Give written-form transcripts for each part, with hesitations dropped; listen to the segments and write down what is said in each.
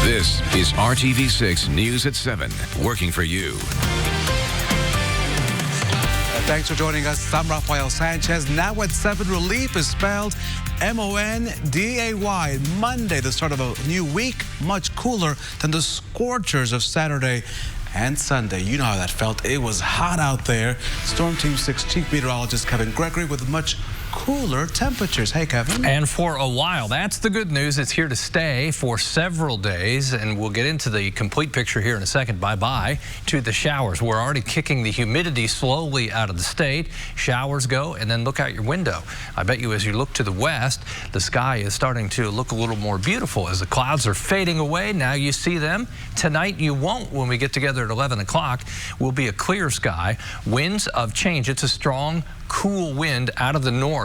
This is RTV6 News at 7, working for you. Thanks for joining us. I'm Rafael Sanchez. Now at 7, relief is spelled M-O-N-D-A-Y. Monday, the start of a new week, much cooler than the scorchers of Saturday and Sunday. You know how that felt. It was hot out there. Storm Team 6 Chief Meteorologist Kevin Gregory with much cooler temperatures. Hey, Kevin. And for a while, that's the good news. It's here to stay for several days, and we'll get into the complete picture here in a second. Bye-bye to the showers. We're already kicking the humidity slowly out of the state. Showers go, and then look out your window. I bet you as you look to the west, the sky is starting to look a little more beautiful as the clouds are fading away. Now you see them. Tonight you won't. When we get together at 11 o'clock, will be a clear sky. Winds of change. It's a strong, cool wind out of the north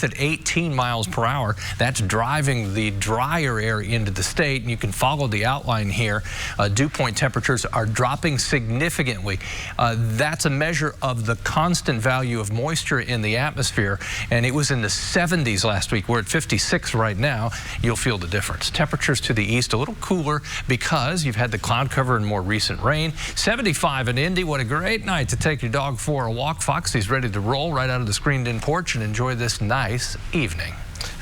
at 18 miles per hour. That's driving the drier air into the state, and you can follow the outline here. Dew point temperatures are dropping significantly. That's a measure of the constant value of moisture in the atmosphere, and it was in the 70s last week. We're at 56 right now. You'll feel the difference. Temperatures to the east a little cooler because you've had the cloud cover and more recent rain. 75 in Indy. What a great night to take your dog for a walk. Foxy's ready to roll right out of the screened-in porch and enjoy this nice evening.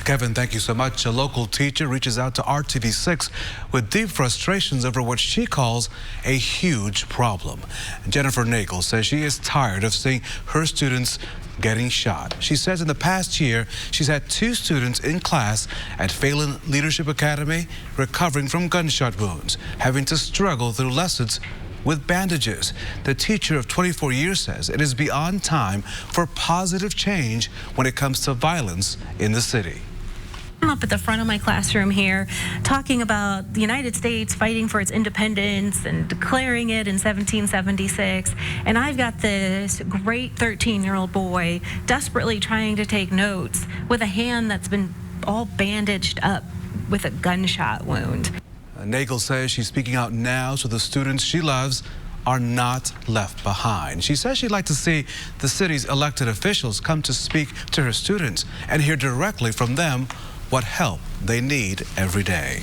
Kevin, thank you so much. A local teacher reaches out to RTV6 with deep frustrations over what she calls a huge problem. Jennifer Nagel says she is tired of seeing her students getting shot. She says in the past year, she's had 2 students in class at Phelan Leadership Academy recovering from gunshot wounds, having to struggle through lessons with bandages. The teacher of 24 years says it is beyond time for positive change when it comes to violence in the city. I'm up at the front of my classroom here talking about the United States fighting for its independence and declaring it in 1776. And I've got this great 13-year-old boy desperately trying to take notes with a hand that's been all bandaged up with a gunshot wound. Nagel says she's speaking out now so the students she loves are not left behind. She says she'd like to see the city's elected officials come to speak to her students and hear directly from them what help they need every day.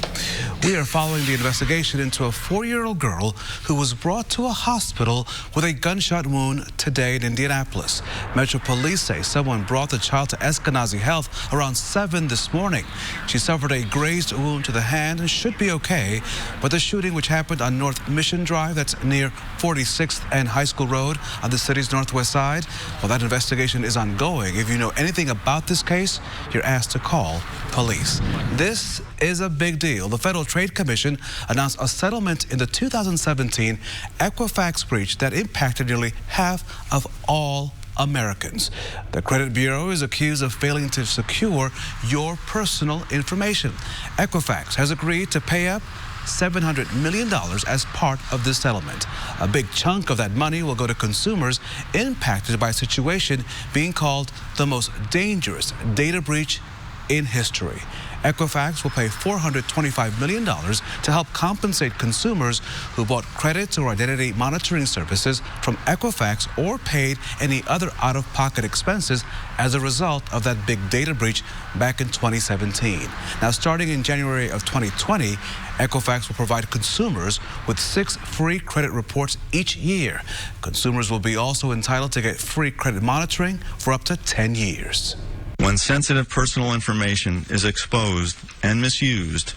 We are following the investigation into a 4-year-old girl who was brought to a hospital with a gunshot wound today in Indianapolis. Metro Police say someone brought the child to Eskenazi Health around 7 this morning. She suffered a grazed wound to the hand and should be okay, but the shooting, which happened on North Mission Drive, that's near 46th and High School Road on the city's northwest side, well, that investigation is ongoing. If you know anything about this case, you're asked to call police. This is a big deal. The Federal Trade Commission announced a settlement in the 2017 Equifax breach that impacted nearly half of all Americans. The Credit Bureau is accused of failing to secure your personal information. Equifax has agreed to pay up $700 million as part of this settlement. A big chunk of that money will go to consumers impacted by a situation being called the most dangerous data breach in history. Equifax will pay $425 million to help compensate consumers who bought credits or identity monitoring services from Equifax or paid any other out-of-pocket expenses as a result of that big data breach back in 2017. Now, starting in January of 2020, Equifax will provide consumers with 6 free credit reports each year. Consumers will be also entitled to get free credit monitoring for up to 10 years. When sensitive personal information is exposed and misused,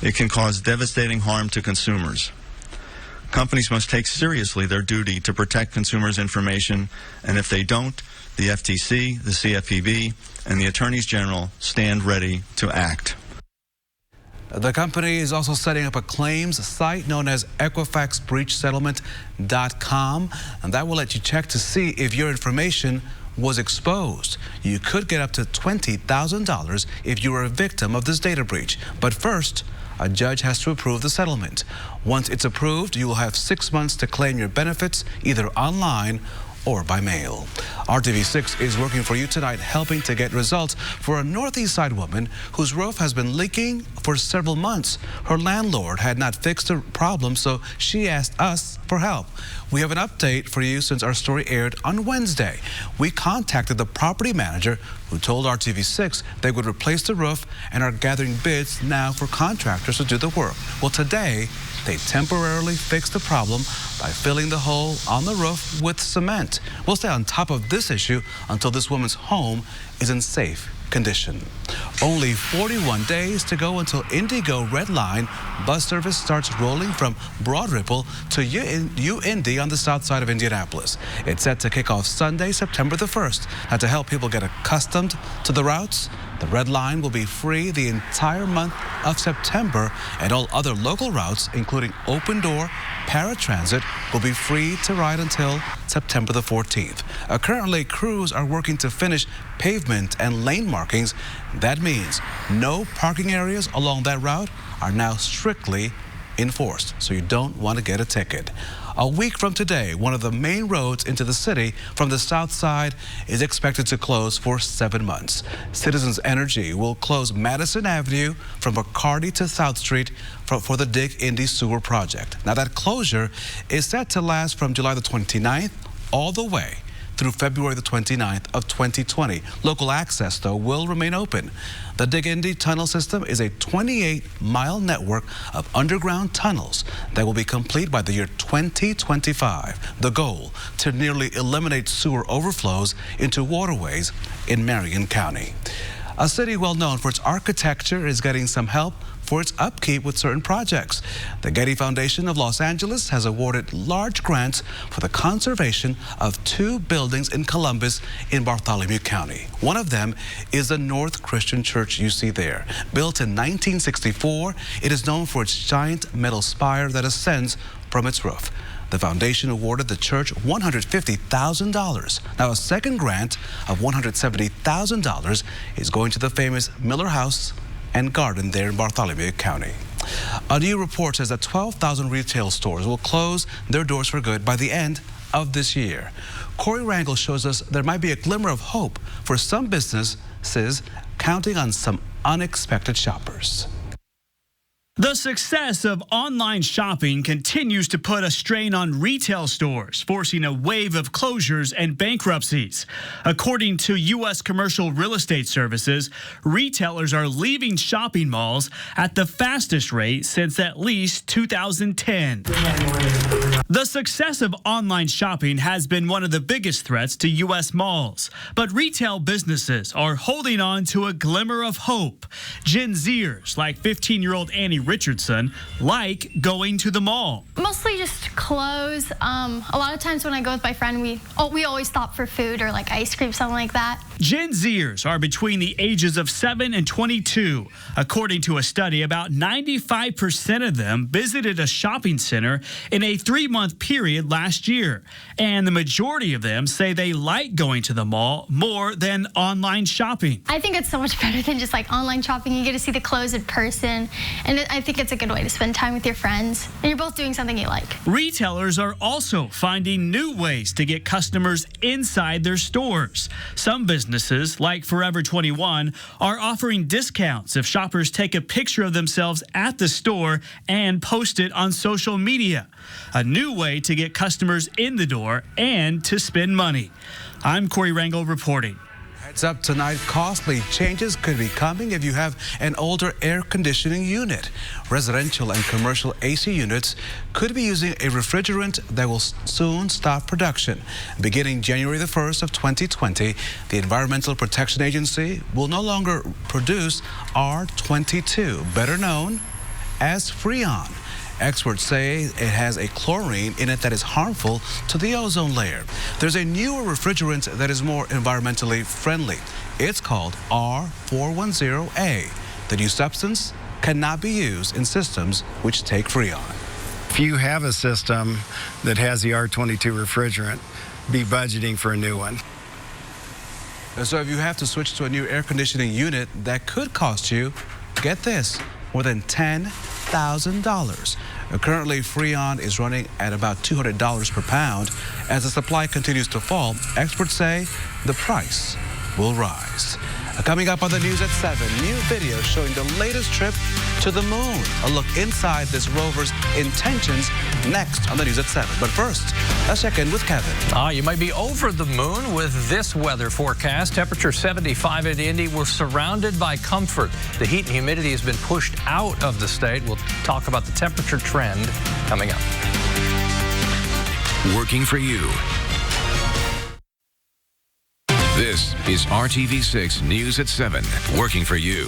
it can cause devastating harm to consumers. Companies must take seriously their duty to protect consumers' information, and if they don't, the FTC, the CFPB, and the Attorneys General stand ready to act. The company is also setting up a claims site known as EquifaxBreachSettlement.com, and that will let you check to see if your information was exposed. You could get up to $20,000 if you were a victim of this data breach. But first, a judge has to approve the settlement. Once it's approved, you will have 6 months to claim your benefits either online or by mail. RTV6 is working for you tonight, helping to get results for a Northeast Side woman whose roof has been leaking for several months. Her landlord had not fixed the problem, so she asked us for help. We have an update for you since our story aired on Wednesday. We contacted the property manager who told RTV6 they would replace the roof and are gathering bids now for contractors to do the work. Well, today, they temporarily fixed the problem by filling the hole on the roof with cement. We'll stay on top of this issue until this woman's home is in safe condition. Only 41 days to go until Indigo Red Line bus service starts rolling from Broad Ripple to UIndy on the south side of Indianapolis. It's set to kick off Sunday, September the 1st. Now, to help people get accustomed to the routes, the Red Line will be free the entire month of September, and all other local routes, including Open Door, Paratransit, will be free to ride until September the 14th. Currently, crews are working to finish pavement and lane markings. That means no parking areas along that route are now strictly enforced, so you don't want to get a ticket. A week from today, one of the main roads into the city from the south side is expected to close for 7 months. Citizens Energy will close Madison Avenue from McCarty to South Street for the Dig Indy Sewer Project. Now, that closure is set to last from July the 29th all the way through February the 29th of 2020. Local access, though, will remain open. The Dig Indy tunnel system is a 28-mile network of underground tunnels that will be complete by the year 2025. The goal, to nearly eliminate sewer overflows into waterways in Marion County. A city well known for its architecture is getting some help for its upkeep with certain projects. The Getty Foundation of Los Angeles has awarded large grants for the conservation of 2 buildings in Columbus in Bartholomew County. One of them is the North Christian Church you see there. Built in 1964, it is known for its giant metal spire that ascends from its roof. The foundation awarded the church $150,000. Now, a second grant of $170,000 is going to the famous Miller House and Garden there in Bartholomew County. A new report says that 12,000 retail stores will close their doors for good by the end of this year. Corey Rangel shows us there might be a glimmer of hope for some businesses counting on some unexpected shoppers. The success of online shopping continues to put a strain on retail stores, forcing a wave of closures and bankruptcies. According to U.S. Commercial Real Estate Services, retailers are leaving shopping malls at the fastest rate since at least 2010. The success of online shopping has been one of the biggest threats to U.S. malls, but retail businesses are holding on to a glimmer of hope. Gen Zers, like 15-year-old Annie Richardson, like going to the mall. Mostly just clothes. A lot of times when I go with my friend, we always stop for food or like ice cream, something like that. Gen Zers are between the ages of 7 and 22. According to a study, about 95% of them visited a shopping center in a 3-month period last year. And the majority of them say they like going to the mall more than online shopping. I think it's so much better than just like online shopping. You get to see the clothes in person, and I think it's a good way to spend time with your friends. And you're both doing something you like. Retailers are also finding new ways to get customers inside their stores. Some businesses, like Forever 21, are offering discounts if shoppers take a picture of themselves at the store and post it on social media. A new way to get customers in the door and to spend money. I'm Corey Rangel reporting. Heads up tonight, costly changes could be coming if you have an older air conditioning unit. Residential and commercial AC units could be using a refrigerant that will soon stop production. Beginning January the 1st of 2020, the Environmental Protection Agency will no longer produce R22, better known as Freon. Experts say it has a chlorine in it that is harmful to the ozone layer. There's a newer refrigerant that is more environmentally friendly. It's called R410A. The new substance cannot be used in systems which take Freon. If you have a system that has the R22 refrigerant, be budgeting for a new one. So if you have to switch to a new air conditioning unit, that could cost you, get this, more than $10,000. Currently, Freon is running at about $200 per pound. As the supply continues to fall, experts say the price will rise. Coming up on the news at 7, new video showing the latest trip to the moon. A look inside this rover's intentions next on the news at 7. But first, let's check in with Kevin. You might be over the moon with this weather forecast. Temperature 75 in Indy. We're surrounded by comfort. The heat and humidity has been pushed out of the state. We'll talk about the temperature trend coming up. Working for you. This is RTV6 News at 7, working for you.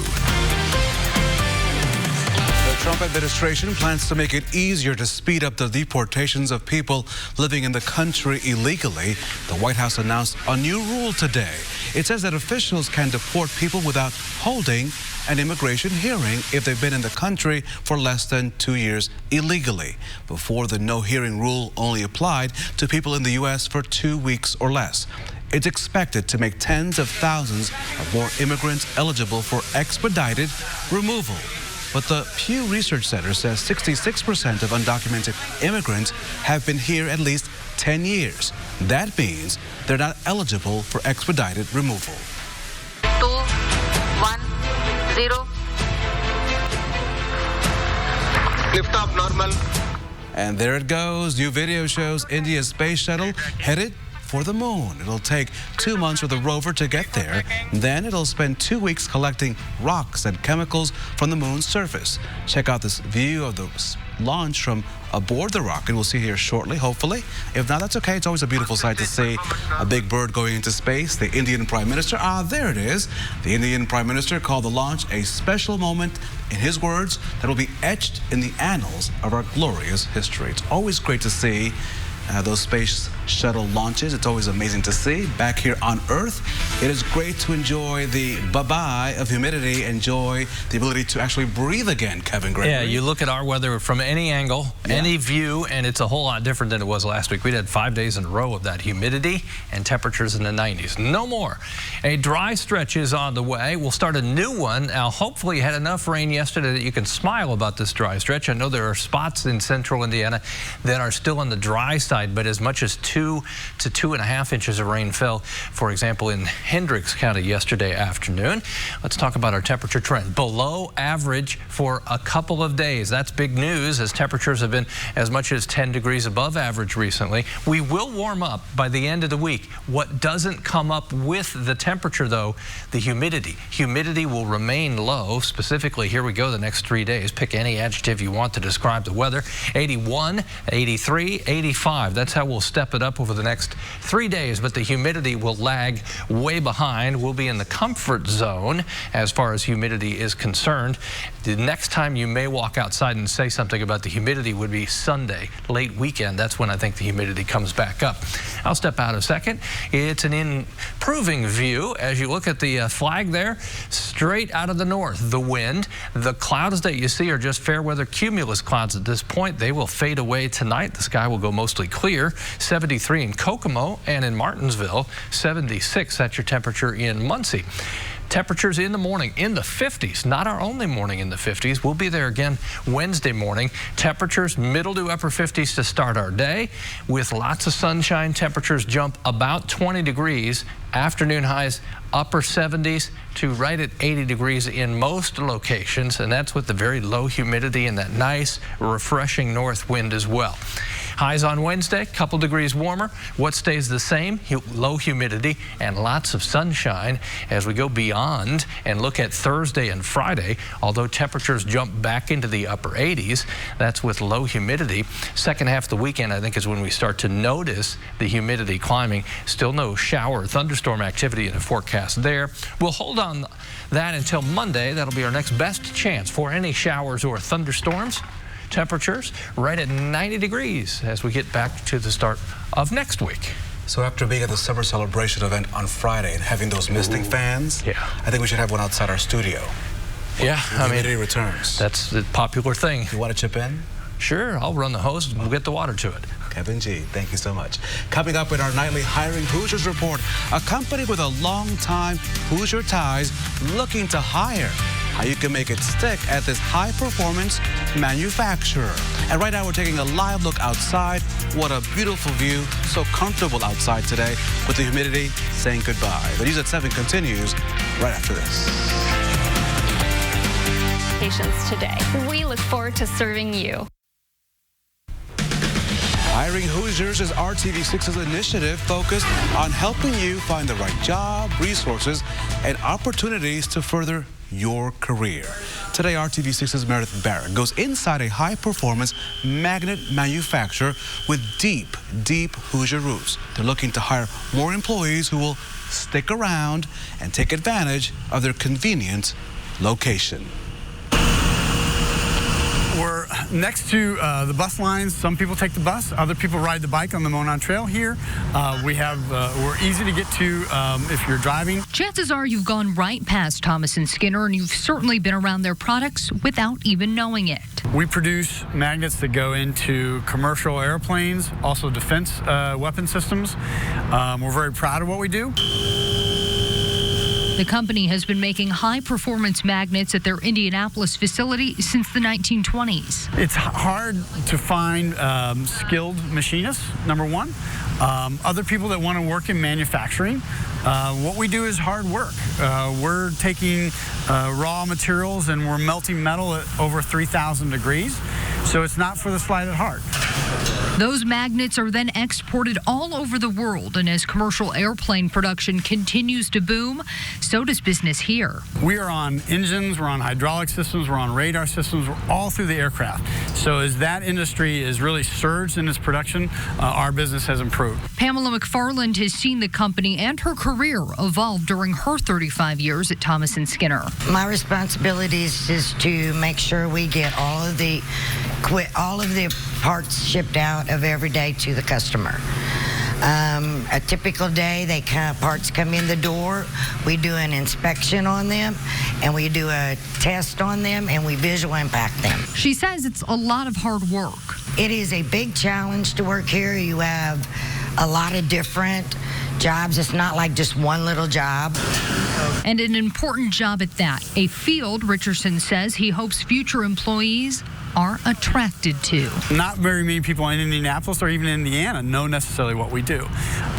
The Trump administration plans to make it easier to speed up the deportations of people living in the country illegally. The White House announced a new rule today. It says that officials can deport people without holding an immigration hearing if they've been in the country for less than 2 years illegally. Before, the no hearing rule only applied to people in the U.S. for 2 weeks or less. It's expected to make tens of thousands of more immigrants eligible for expedited removal. But the Pew Research Center says 66% of undocumented immigrants have been here at least 10 years. That means they're not eligible for expedited removal. 2, 1, 0. Lift off normal. And there it goes. New video shows India's space shuttle headed for the moon. It'll take 2 months for the rover to get there. Then it'll spend 2 weeks collecting rocks and chemicals from the moon's surface. Check out this view of the launch from aboard the rocket. We'll see here shortly, hopefully. If not, that's okay. It's always a beautiful sight to see a big bird going into space. The Indian Prime Minister, there it is. The Indian Prime Minister called the launch a special moment, in his words, that will be etched in the annals of our glorious history. It's always great to see those space shuttle launches. It's always amazing to see. Back here on Earth, it is great to enjoy the bye-bye of humidity, enjoy the ability to actually breathe again, Kevin Gregory. Yeah, you look at our weather from any angle, any view, and it's a whole lot different than it was last week. We had 5 days in a row of that humidity and temperatures in the 90s. No more. A dry stretch is on the way. We'll start a new one. Now, hopefully you had enough rain yesterday that you can smile about this dry stretch. I know there are spots in central Indiana that are still on the dry side, but as much as 2 to 2.5 inches of rain fell, for example, in Hendricks County yesterday afternoon. Let's talk about our temperature trend. Below average for a couple of days. That's big news, as temperatures have been as much as 10 degrees above average recently. We will warm up by the end of the week. What doesn't come up with the temperature, though, the humidity. Humidity will remain low. Specifically, here we go the next 3 days. Pick any adjective you want to describe the weather. 81, 83, 85. That's how we'll step it up over the next 3 days, but the humidity will lag way behind. We'll be in the comfort zone as far as humidity is concerned. The next time you may walk outside and say something about the humidity would be Sunday, late weekend. That's when I think the humidity comes back up. I'll step out a second. It's an improving view as you look at the flag there, straight out of the north. The wind, the clouds that you see are just fair weather cumulus clouds at this point. They will fade away tonight. The sky will go mostly clear. 73 in Kokomo, and in Martinsville, 76. That's your temperature in Muncie. Temperatures in the morning in the 50s, not our only morning in the 50s. We'll be there again Wednesday morning. Temperatures middle to upper 50s to start our day. With lots of sunshine, temperatures jump about 20 degrees. Afternoon highs upper 70s to right at 80 degrees in most locations, and that's with the very low humidity and that nice, refreshing north wind as well. Highs on Wednesday, couple degrees warmer. What stays the same? Low humidity and lots of sunshine as we go beyond and look at Thursday and Friday. Although temperatures jump back into the upper 80s, that's with low humidity. Second half of the weekend, I think, is when we start to notice the humidity climbing. Still no shower or thunderstorm activity in the forecast there. We'll hold on that until Monday. That'll be our next best chance for any showers or thunderstorms. Temperatures right at 90 degrees as we get back to the start of next week. So after being at the summer celebration event on Friday and having those misting fans, I think we should have one outside our studio. Yeah, I mean, humidity returns. That's the popular thing. You want to chip in? Sure, I'll run the hose and we'll get the water to it. Kevin G, thank you so much. Coming up in our nightly Hiring Hoosiers report, a company with a long-time Hoosier ties looking to hire. How you can make it stick at this high-performance manufacturer. And right now we're taking a live look outside. What a beautiful view. So comfortable outside today with the humidity saying goodbye. The News at 7 continues right after this. Today. We look forward to serving you. Hiring Hoosiers is RTV6's initiative focused on helping you find the right job, resources, and opportunities to further your career. Today, RTV6's Meredith Barrett goes inside a high-performance magnet manufacturer with deep, deep Hoosier roots. They're looking to hire more employees who will stick around and take advantage of their convenient location. We're next to the bus lines. Some people take the bus, other people ride the bike on the Monon Trail here. We're easy to get to if you're driving. Chances are you've gone right past Thomas & Skinner, and you've certainly been around their products without even knowing it. We produce magnets that go into commercial airplanes, also defense weapon systems. We're very proud of what we do. The company has been making high-performance magnets at their Indianapolis facility since the 1920s. It's hard to find skilled machinists, number one. Other people that want to work in manufacturing. What we do is hard work. We're taking raw materials and we're melting metal at over 3,000 degrees. So it's not for the slight at heart. Those magnets are then exported all over the world, and as commercial airplane production continues to boom, so does business here. We are on engines, we're on hydraulic systems, we're on radar systems, we're all through the aircraft. So as that industry is really surged in its production, our business has improved. Pamela McFarland has seen the company and her career evolve during her 35 years at Thomas & Skinner. My responsibilities is to make sure we get all of the parts shipped out of every day to the customer. A typical day, parts come in the door, we do an inspection on them, and we do a test on them, and we visual impact them. She says it's a lot of hard work. It is a big challenge to work here. You have a lot of different jobs. It's not like just one little job. And an important job at that. A field, Richardson says, he hopes future employees are attracted to. Not very many people in Indianapolis or even Indiana know necessarily what we do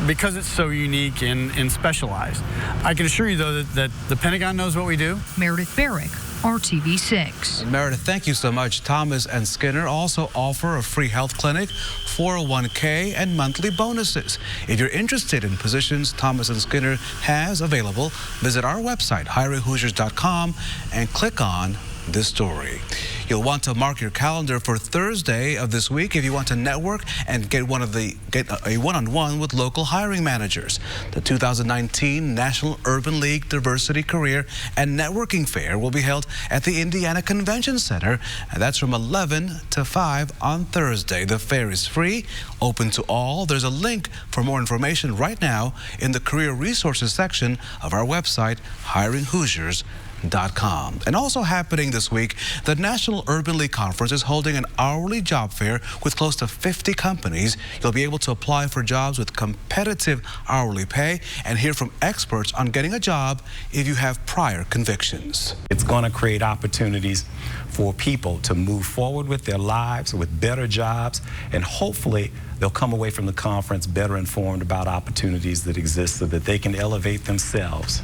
because it's so unique and specialized. I can assure you, though, that the Pentagon knows what we do. Meredith Barrick, RTV6. Meredith, thank you so much. Thomas & Skinner also offer a free health clinic, 401k, and monthly bonuses. If you're interested in positions Thomas & Skinner has available, visit our website, hiringhoosiers.com, and click on this story. You'll want to mark your calendar for Thursday of this week if you want to network and get a one-on-one with local hiring managers. The 2019 National Urban League Diversity Career and Networking Fair will be held at the Indiana Convention Center, and that's from 11 to 5 on Thursday. The fair is free, open to all. There's a link for more information right now in the Career Resources section of our website, hiringhoosiers.com. And also happening this week, the National Urban League Conference is holding an hourly job fair with close to 50 companies. You'll be able to apply for jobs with competitive hourly pay and hear from experts on getting a job if you have prior convictions. It's going to create opportunities for people to move forward with their lives with better jobs, and hopefully they'll come away from the conference better informed about opportunities that exist so that they can elevate themselves.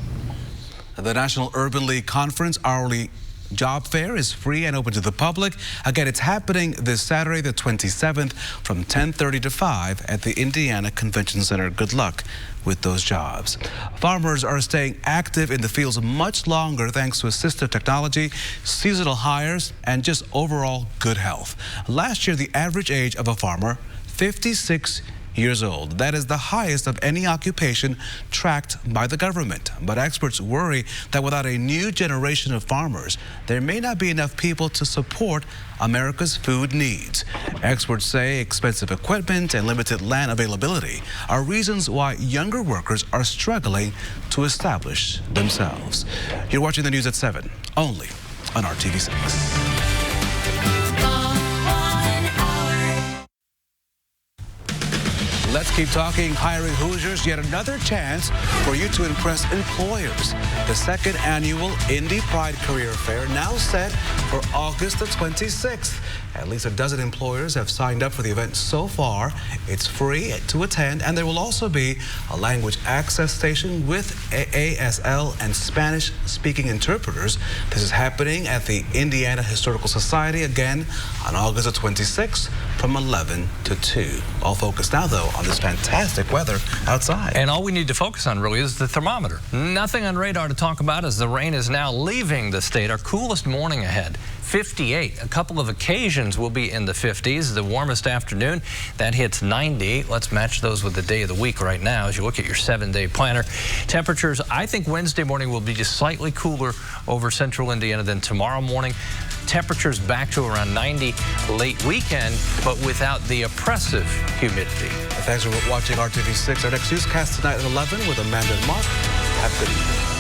The National Urban League Conference hourly job fair is free and open to the public. Again, it's happening this Saturday, the 27th, from 10:30 to 5 at the Indiana Convention Center. Good luck with those jobs. Farmers are staying active in the fields much longer thanks to assistive technology, seasonal hires, and just overall good health. Last year, the average age of a farmer, 56 years old. That is the highest of any occupation tracked by the government. But experts worry that without a new generation of farmers, there may not be enough people to support America's food needs. Experts say expensive equipment and limited land availability are reasons why younger workers are struggling to establish themselves. You're watching the News at 7, only on RTV6. Let's keep talking hiring Hoosiers. Yet another chance for you to impress employers. The second annual Indy Pride Career Fair now set for August the 26th. At least a dozen employers have signed up for the event so far. It's free to attend, and there will also be a language access station with ASL and Spanish-speaking interpreters. This is happening at the Indiana Historical Society again on August the 26th from 11 to 2. All focused now, though, on this fantastic weather outside. And all we need to focus on really is the thermometer. Nothing on radar to talk about as the rain is now leaving the state. Our coolest morning ahead. 58. A couple of occasions will be in the 50s. The warmest afternoon, that hits 90. Let's match those with the day of the week right now as you look at your 7-day planner. Temperatures, I think Wednesday morning will be just slightly cooler over central Indiana than tomorrow morning. Temperatures back to around 90 late weekend, but without the oppressive humidity. Thanks for watching RTV6. Our next newscast tonight at 11 with Amanda and Mark. Have a good evening.